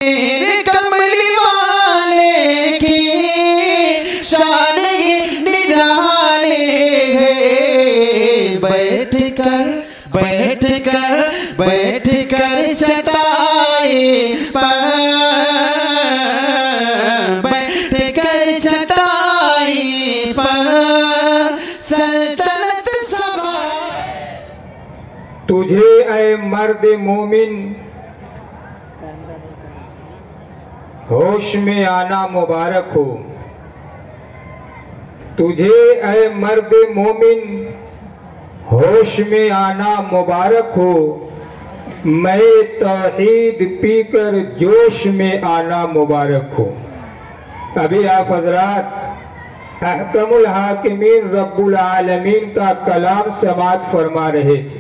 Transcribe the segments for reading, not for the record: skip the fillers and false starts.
मेरे कमली वाले की शान ये निराले है। बैठ कर चटाई पर, बैठ कर चटाई पर सल्तनत सभा। तुझे ऐ मर्द मोमिन होश में आना मुबारक हो। तुझे ऐ मर्द मोमिन होश में आना मुबारक हो। मैं तौहीद पीकर जोश में आना मुबारक हो। अभी आप हजरात अहकमुल हाकिमीन रब्बुल आलमीन का कलाम समाअत फरमा रहे थे,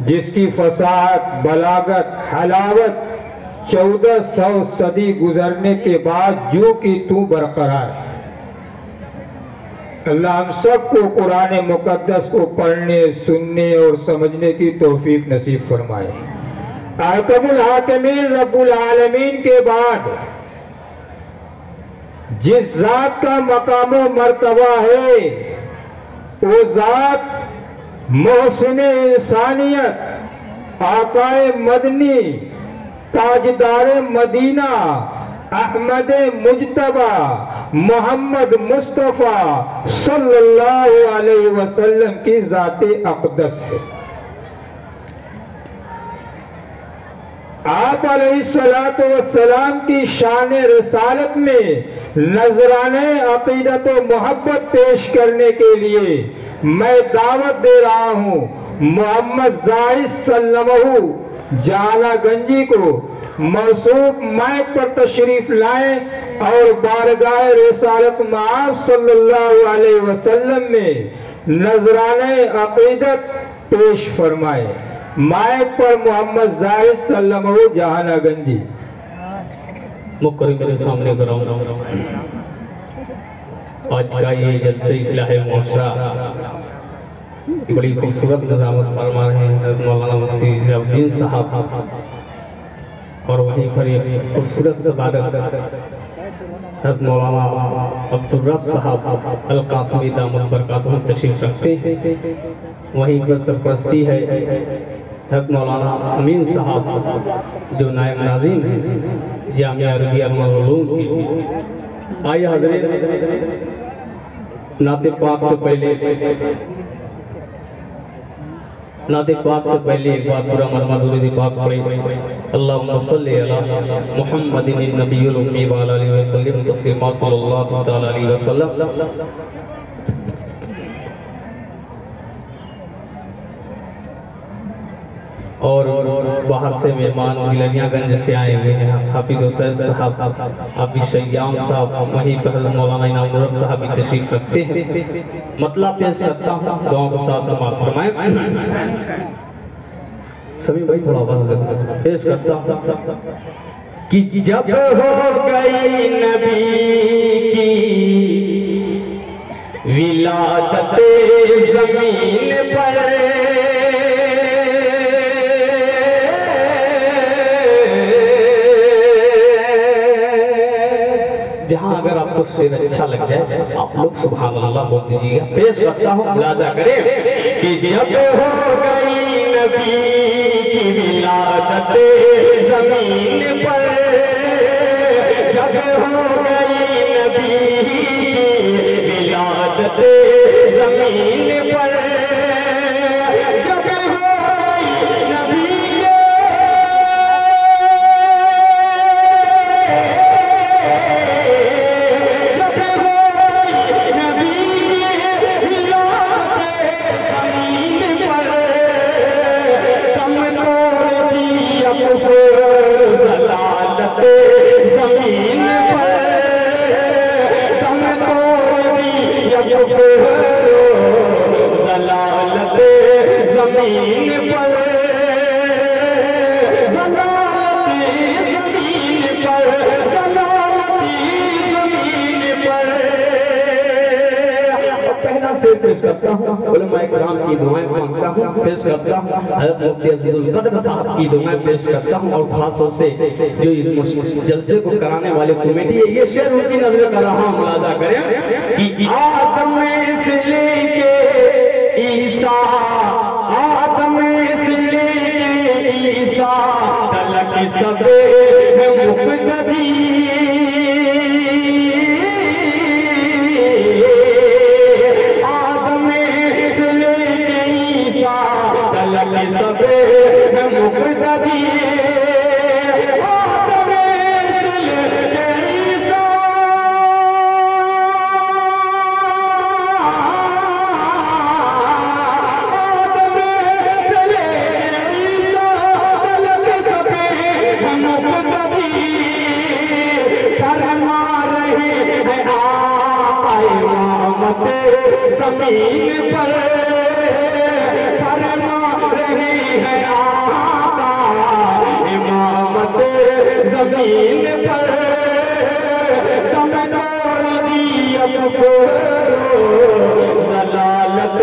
जिसकी फसाहत, बलागत, हलावत 1400 सदी गुजरने के बाद जू की तू बरकरार है। अल्लाह हम सबको कुरान मुकद्दस को पढ़ने, सुनने और समझने की तौफीक नसीब फरमाए। अहकमुल हाकिमीन रब्बुल आलमीन के बाद जिस जात का मकाम व मर्तबा है, वो जात मोहसिन इंसानियत, आकाए मदनी, ताजदार मदीना, अहमद मुजतबा, मोहम्मद मुस्तफ़ा सल्लल्लाहु अलैहि वसल्लम की ज़ाते अक़दस है। आप अलैहिस्सलातु वस्सलाम की शान रिसालत में नजराने अक़ीदत व मोहब्बत पेश करने के लिए मैं दावत दे रहा हूँ। मोहम्मद ज़ाहिद सल्लमहु जाला गंजी को मौसूफ माइक पर तशरीफ लाए और बारगाह रिसालत मआब सल्लल्लाहु अलैहि वसल्लम में नजराने अक़ीदत पेश फरमाए। माइक पर मोहम्मद ज़ाहिद सल्लमहु जहाना गंजी। मुकर्रम मेरे सामने कराऊं आज का ये जलसे इस्लाह मुआशरा बड़ी खूबसूरत निज़ामत फरमा रहे हैं मौलाना मुफ्ती ज़ियाउद्दीन साहब, और वहीं पर एक खूबसूरत सदाकत हज़रत मौलाना अब्दुल रब साहब अल कासिमी दामत बरकातुहु तशरीफ रखते हैं। वहीं पर सरपरस्ती है हज़रत मौलाना अमीन साहब जो नायब नाज़ीम हैं जामिया अरबिया उल उलूम की। आइए हज़रत नाते पाक से पहले एक बार पूरा मरमदुरूद पाक पढ़े। अल्लाहुम्मा सल्लि अला मुहम्मदिन नबियुल उम्मी व अला आलिहि वसल्लम तस्लीमा सल्लल्लाहु तआला अलैहि वसल्लम। और बाहर से मेहमान गिलनियागंज से आए हुए हैं हाफिज हुसैन साहब, हाफिज शय्याम साहब, वहीं पर मौलाना इनामुर साहब भी तशरीफ रखते हैं। मतलब पेश करता हूँ, दुआओं के साथ समाप्त फरमाएं सभी भाई, थोड़ा आवाज पेश करता हूँ कि जब हो गई नबी की विलादत ज़मीन पर, जहां अगर आपको शेर अच्छा लग जाए आप लोग सुभान अल्लाह बोल दीजिएगा। पेश करता हूँ, मुलाजा करें कि जब हो गई नबी की विलादत ज़मीन पर, जब हो गई नबी की विलादत ज़मीन पर, पेश करता हूँ, उलमाए किराम की दुआएं मांगता हूँ, पेश करता हूँ हज़रत मुफ्ती अजीजुल क़द्र साहब की दुआएं पेश करता हूँ और खासतौर से जो इस जलसे को कराने वाले कमेटी है, ये शेर उनकी नजर कर रहा हूँ, मुलाजा करें कि आदम से लेके ईसा, आदम से लेके ईसा तलक सबे मुक़्तदी, आदम से लेके ईसा तलक सबे मुक़्तदी, ज़मीन पर फरमा रही है आका इमामत ज़मीन पर, दम तोड़ दी अब ज़लालत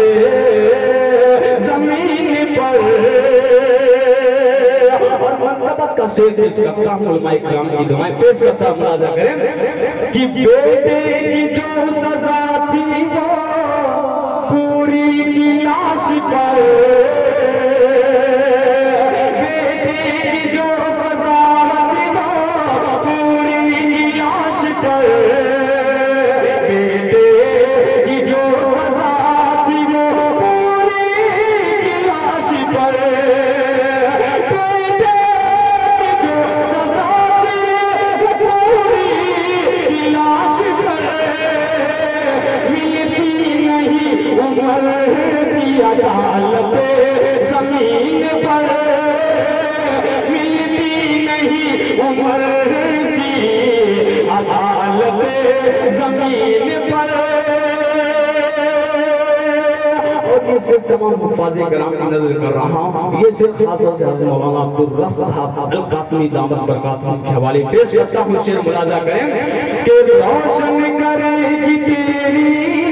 ज़मीन पर। और मरतबत का शेर पेश करता हूँ, उलमाए किराम की दुआएं पेश करता हूँ, मुलाजा करें कि बेटे की जो सजा थी वो पूरी की लाश पर, बेटे की जो सजा थी वो पूरी की लाश पर, बेटे की जो सजा थी वो पूरी की लाश पर, बेटे की जो सजा थी वो पूरी की लाश पर, मिलती नहीं उम्र सी अदालत ज़मीन पर, मिलती नहीं उम्र सी अदालत ज़मीन पर। और ये सिर्फ तमाम हुफ़ाज़े किराम की नजर कर रहा हूँ, ये सिर्फ खास तौर से हज़रत मौलाना अब्दुल रफ़ साहब अल कासिमी दामत बरकातुहू के हवाले पेश करता हूँ। शेर मुलाजा करें कि रोशन करेगी तेरी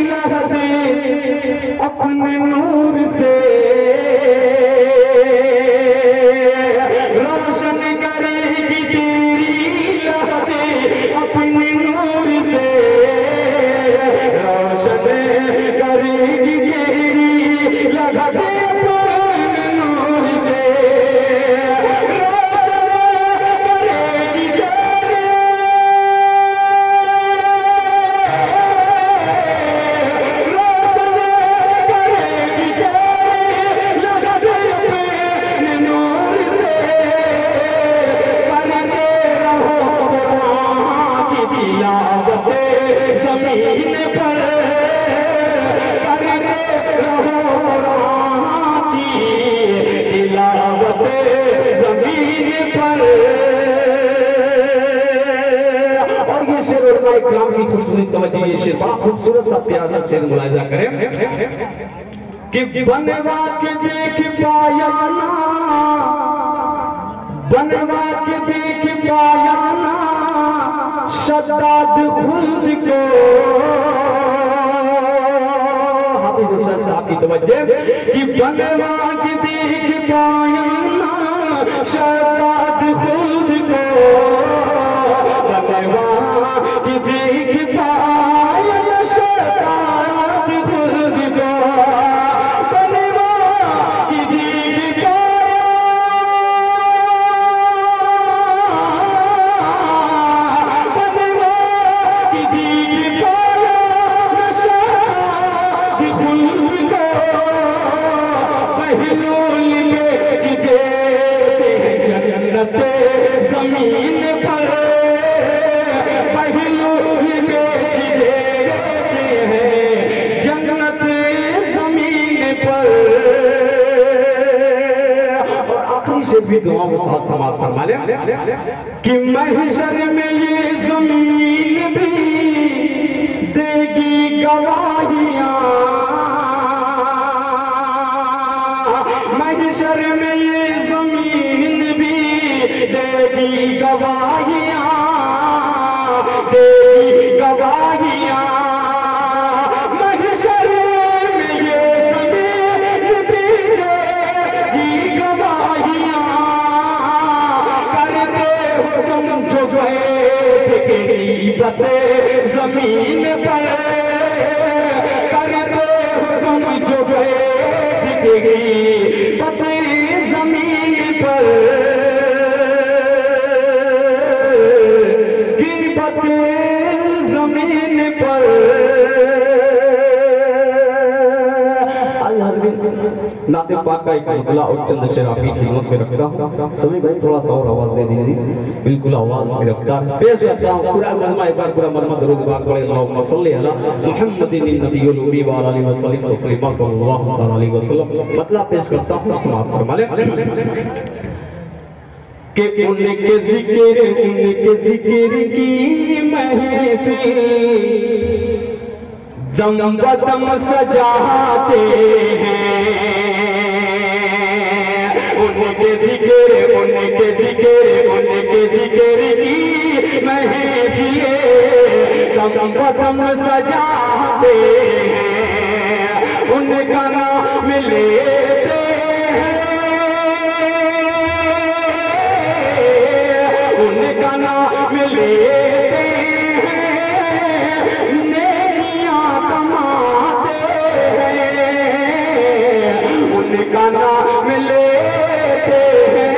लहदें अपने नूर से, रोशन करेगी तेरी लहदें अपने नूर से, रोशन करेगी तेरी लहदें अपने नूर से, रोशन करेगी तेरी ज़मीन पर, करते रहो कुरान की तिलावत ज़मीन पर। और ये शेर उलमाए किराम की खूबसूरत तवज्जो, ये शेर बड़ा खूबसूरत सा प्यारा शेर मुलाहिजा करें कि बनवा के देख पाया ना, बनवा के देख पाया ना शद्दाद खुल्द को, हाफिज़ हुसैन साहब की तवज्जो कि बनवा के देख पाया ना शद्दाद खुल्द को, बनवा के देख पाया ना शद्दाद खुल्द को, बनवा के देख ज़मीन पर, पहलू बेच देते हैं जन्नत ज़मीन पर। और आखिरी से भी दुआ को साथ समाप्त फरमा लें कि महशर में ये ज़मीन भी देगी गवाहियाँ, महशर में ये ज़मीन भी देगी गवाहियाँ, देगी गवाहियाँ, महशर बैठ के गीबत जमीन पर करते हो तुम जो बैठ के गीबत जमीन पर गीबत जमीन पर। नाते पाक का एक मुतला और चंद शेर आपकी खिदमत में रखता हूँ। सभी भाई थोड़ा सा और आवाज दे दीजिए, बिल्कुल आवाज गिरफ्तार पेश करता हूँ। पूरा मजमा एक बार पूरा मजमा दरूद पाक पढ़े अल्लाहुम्मा सल्ली अला मुहम्मदिन नबियुल उम्मी व आलिहि वसल्लम तस्लीमा सल्लल्लाहु अलैहि वसल्लम। मतलब पेश करता हूँ, समाप्त फरमा ले कि उनके जिक्र की महफिल दम बदम सजाते हैं। उनके जिक्र की महफिले दम बदम सजाते हैं। उनका नाम लेते हैं, उनका नाम लेते उनका नाम लेते हैं,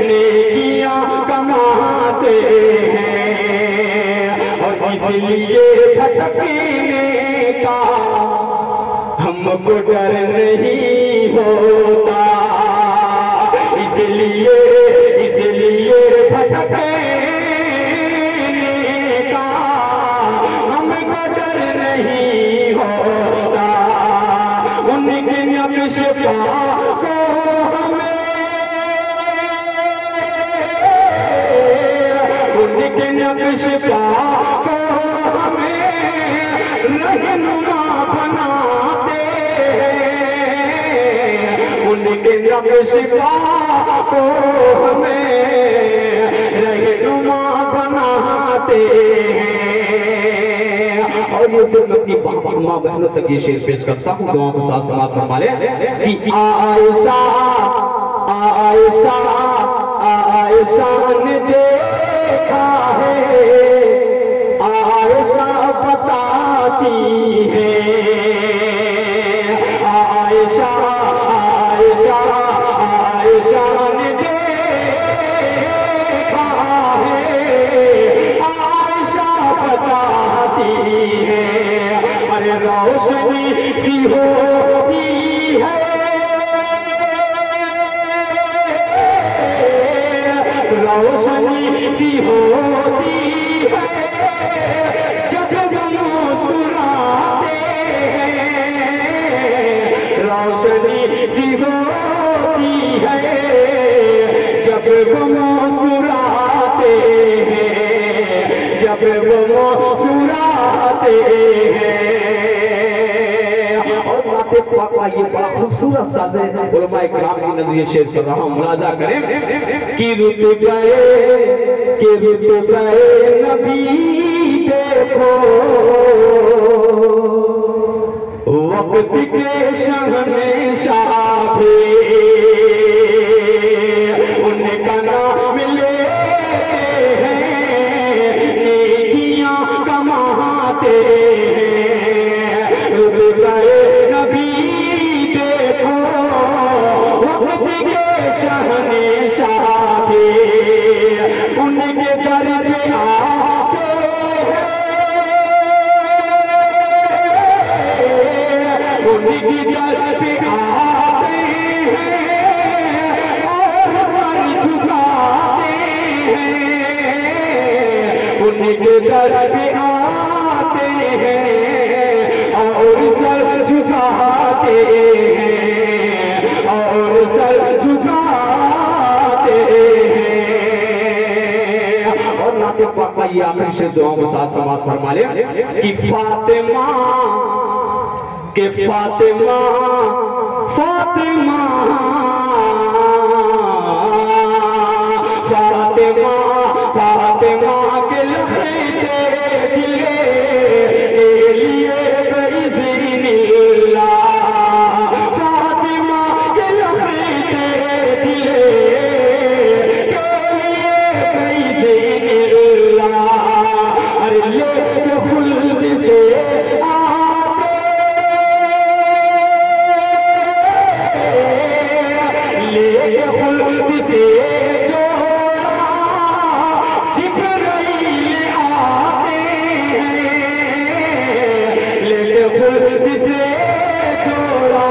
नेकियां कमाते हैं। और इसलिए भटकने का हमको डर नहीं होता, इसलिए भटकने का हमको डर नहीं होता। उनके नक्श को हमें, उनके नक्श को हमें रहनुमा बनाते हैं। उनके नक्श को हमें रहनुमा बनाते हैं। और ये सिर्फ अपनी माँ बहनों तक ये शेर पेश करता हूँ, दुआ के साथ समाप्त फरमा ले कि आयशा आयशा आयशा ने देखा है, आयशा बताती है। आयशा आयशा आयशा ने देखा है, आयशा बताती है। अरे रोशनी सी होती है, रोशनी सी होती है जब मुस्कुराते हैं। रोशनी सी होती है जब वो मुस्कुराते हैं, जब वो मुस्कुराते हैं। और ये बड़ा खूबसूरत सा है, उलमाए किराम की नज़रिए शेर कर रहा हूँ, मुलाजा करें कि रुत गए नबी देखो वक्त के शहंशाह भी, उनका नाम लेते हैं, नेकियां कमाते हैं। रुत गए नबी देखो वक्त के शहंशाह भी, उनके दर पे आते हैं, उनकी दर पे आते हैं और सर झुकाते हैं। उनके दर पे आते हैं और सर झुकाते हैं, और सर झुकाते हैं। और नाते पाक ये आखिर से दुआओं के साथ समाप्त फरमा ले कि फातिमा के फातिमा फातिमा फातिमा फातिमा के लखते दिले लिए बेइज़्निल्लाह, फातिमा के लखते दिले के लिए कई दिन अरे लेके खुल्द से आते लेके खुल्द से जोड़ा जिब्राइल आते हैं लेके खुल्द से जोड़ा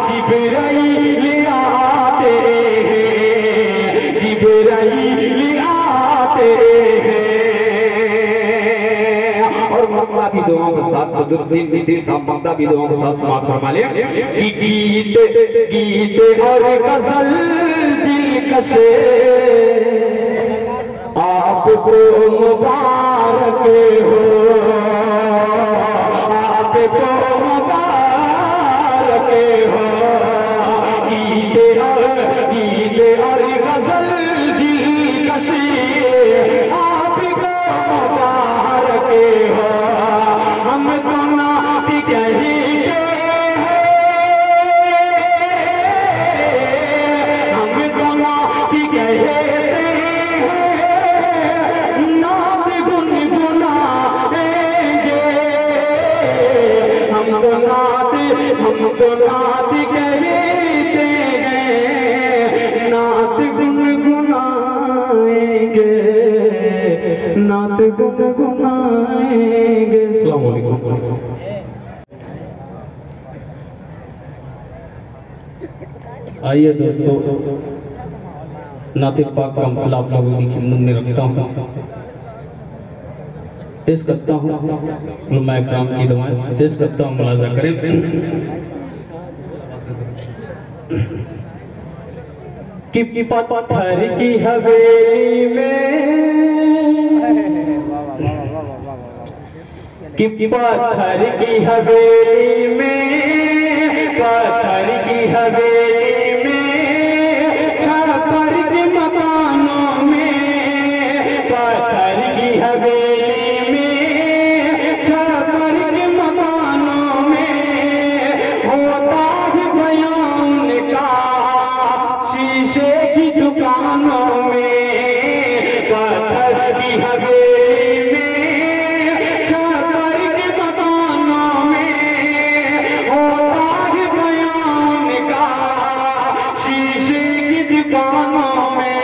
जिब्राइल आते हैं जिब्राइल आते हैं। और मक्का की दुआओं के साथ बदरुद्दीन मिस्त्री साहब मक्का की दुआओं के साथ समाप्त फरमा ले कि गीत और गजल दिलकशे आपको मुबारक हो आपको मुबारक हो गीत और गजल दिलकशे आपको मुबारक हो हम तो नात कहेंगे हम तो नात कहते हैं नात गुनगुनाएंगे हम तो नात कहते हैं नात गुनगुनाएंगे नात गुनगुनाएंगे। अस्सलाम वालेकुम। आइए दोस्तों, नाते पाक का मतलब आप लोगों की खिदमत में रखता हूँ, पेश करता हूँ उलमाए किराम की दुआएं पेश करता हूँ, मुलाजा करें। कि पत्थर की हवेली में कि पत्थर की हवेली में पत्थर की हवेली में छप्पर के मकानों में पत्थर की हवेली में छप्पर के मकानों में होता है बयान का शीशे की दुकानों में पत्थर की हवेली में छप्पर के मकानों में होता है बयान का शीशे की दुकानों में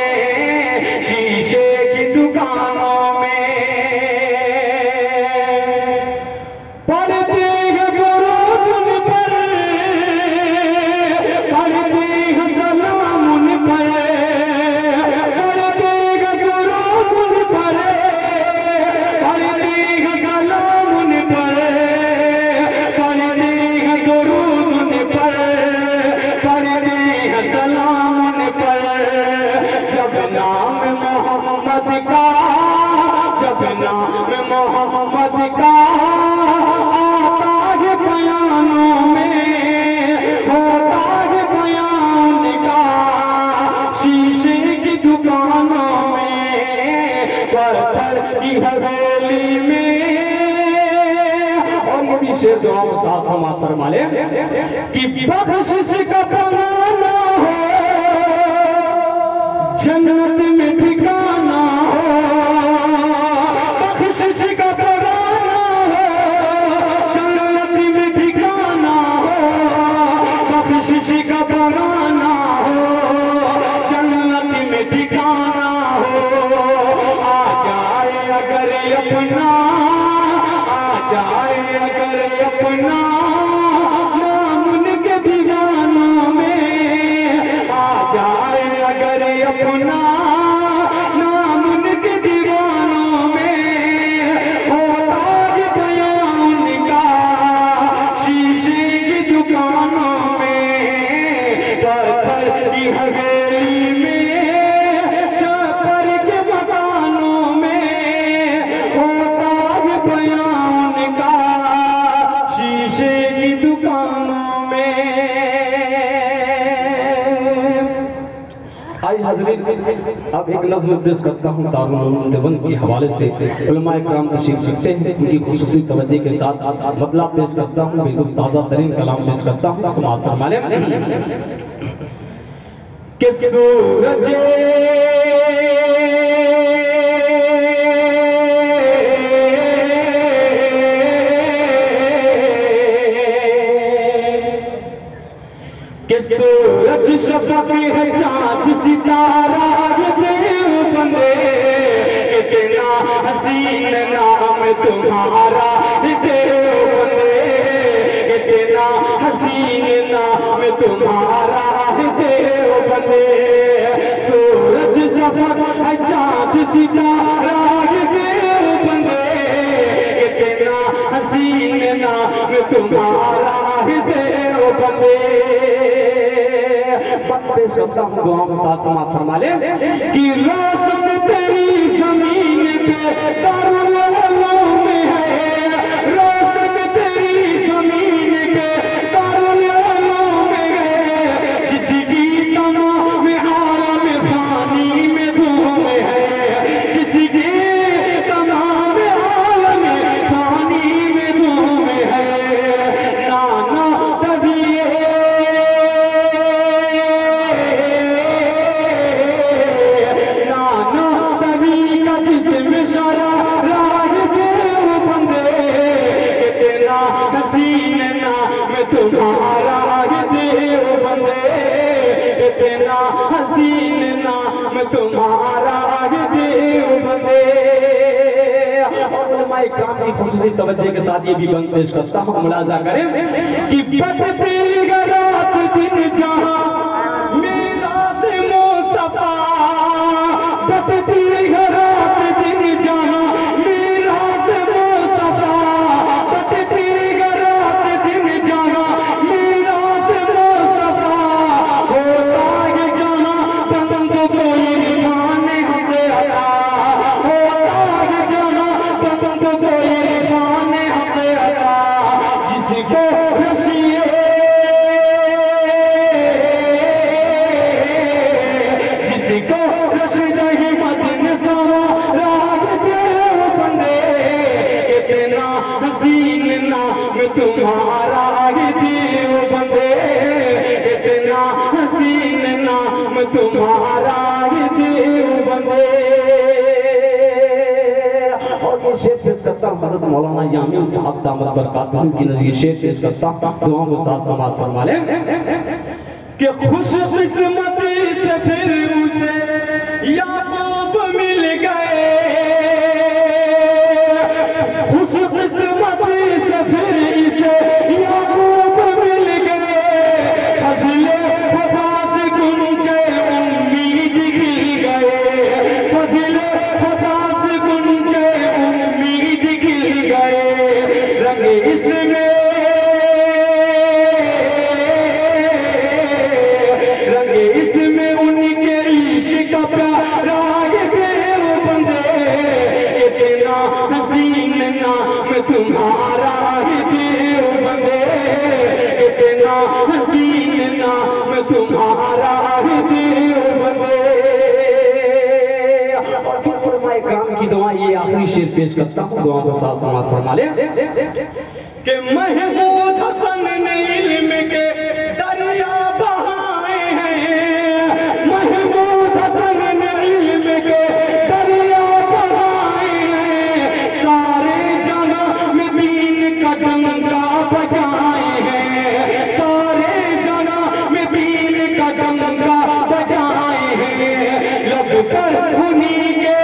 शीशे की दुकानों में पढ़ते हैं दुरूद उन पर पढ़ते हैं सलाम उन पर पढ़ते हैं दुरूद उन पर पढ़ते हैं सलाम उन पर पढ़ते हैं दुरूद उन पर पढ़ते हैं सलाम उन पर जब नाम मोहम्मद का जब नाम मोहम्मद का आता है बयानों में होता है बयान का शीशे की दुकानों में पत्थर की हवेली में। और ये भी शेर दुआ में साथ समाप्त फरमा ले कि बख्शिश का बनाना हो जन्नत में ठिकाना हो बख्शिश का बनाना हो जन्नत में ठिकाना हो बख्शिश का बनाना हो जन्नत में ठिकाना हो आ जाए अगर अपना आ जाए अगर अपना नाम उनके दीवानों में आ जाए अगर अपना नाम उनके दीवानों में होता है बयान का शीशे की दुकानों में पत्थर की हवेली में छप्पर के मकानों में होता है बयान का शीशे की दुकानों में। आइए हाज़रीन, अब एक नज़्म पेश करता हूँ दारुल उलूम देवबंद के हवाले से। उलमाए किराम तशरीफ रखते हैं, उनकी खुसूसी तवज्जो के साथ बदला पेश करता हूँ, बिल्कुल ताज़ा तरीन कलाम पेश करता हूँ। समाअत फरमा लें कि सूरज काफी है चांद सितारा ये देवबंद इतना हसीन नाम तुम्हारा ये देवबंद इतना हसीन नाम तुम्हारा है देवबंद सूरज सफर है चांद सितारा ये देवबंद इतना हसीन नाम तुम्हारा है देवबंद। पेश करता हूँ दुआओं के साथ समाप्त फरमा ले कि रोशन तेरी जमीन पे दारुल उलूम है, रोशन तेरी जमीन पे दारुल उलूम है, जिसकी तमाम आलम फानी में धूम है, जिसकी तमाम आलम फानी में धूम है। नाना तुम्हारा देवबंद इतना हसीन नाम तुम्हारा देवबंद। और उलमाए किराम की खुसूसी तवज्जो के साथ ये भी बंद पेश करता हूँ, मुलाजा करें कि बदती रात दिन जहाँ मीरात मुस्तफा, बदती रात दिन जहाँ मीरात मुस्तफा, बदती रात दिन जहाँ मीरात मुस्तफा, होता है जहाँ बंद कोई मान हमें अता, होता है जहाँ बंद कोई मान हमें अता, जिसको खुशिए जिसको रशीद हिम्मत सवा राग देवबंद इतना हसीन नाम तुम्हारा देवबंद इतना हसीन नाम तुम्हारा देवबंद। और ये शेर पेश करता हूँ हज़रत मौलाना यामीन साहब दामत बरकातुहू की नज़र शेर पेश करता हूँ, दुआओं के साथ समाप्त फरमा ले कि खुश किस्मती से फिर उसे याकूब मिल गए, खुश किस्मती से फिर इसे याकूब मिल गए, फज़ले खुदा से गुंजे उम्मीद खिल गए, फज़ले खुदा से गुंजे उम्मीद खिल गए, रंग इसमें इसमें उनके इश्क का प्यारा देवबंद इतना हसीन नाम तुम्हारा देवबंद इतना हसीन नाम तुम्हारा देवबंद। और फिर उलमाए किराम की दुआ ये आखिरी शेर पेश करता हूँ, दुआ को साथ समाप्त फरमा ले कि महमूद हसन ने इल्म के दरिया बहाए हैं, महमूद हसन ने इल्म के दरिया बहाए हैं, सारे जहां में दीन का डंका बजाए हैं, सारे जहां में दीन का डंका बजाए हैं, लब पर उन्हीं के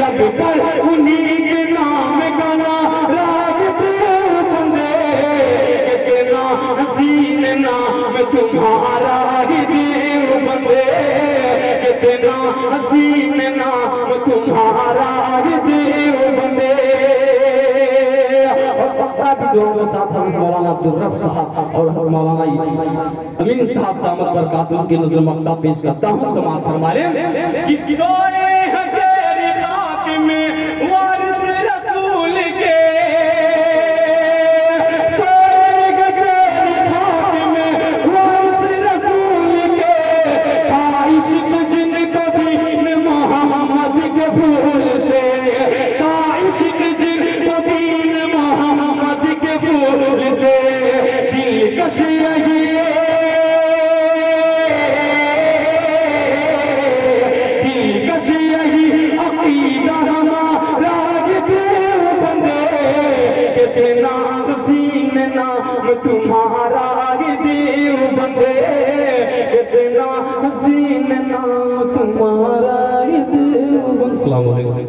लब पर उन्हीं के नाम गाना राग देवबंद इतना हसीन नाम तुम्हारा देवबंद इतना हसीन नाम तुम्हारा देवबंद। और पक्का भी दुआओं के साथ हम मौलाना अब्दुल रफ साहब और हम मौलाना अमीन साहब दामत बरकातुहू की नज़र मक्ता पेश करता हूँ, समाप्त फरमा ले कि सोए हैं तेरी खाक में वारिस रसूल के, सोए तेरी खाक में वारिस रसूल के, ताइश जिनको दीन मोहम्मद के फूल से, ताइश जिनको दीन मोहम्मद के फूल से, दिलकश यही दिलकश यही कितना हसीन नाम तुम्हारा ये देवबंद, कितना हसीन नाम तुम्हारा ये देवबंद। अस्सलाम वालेकुम।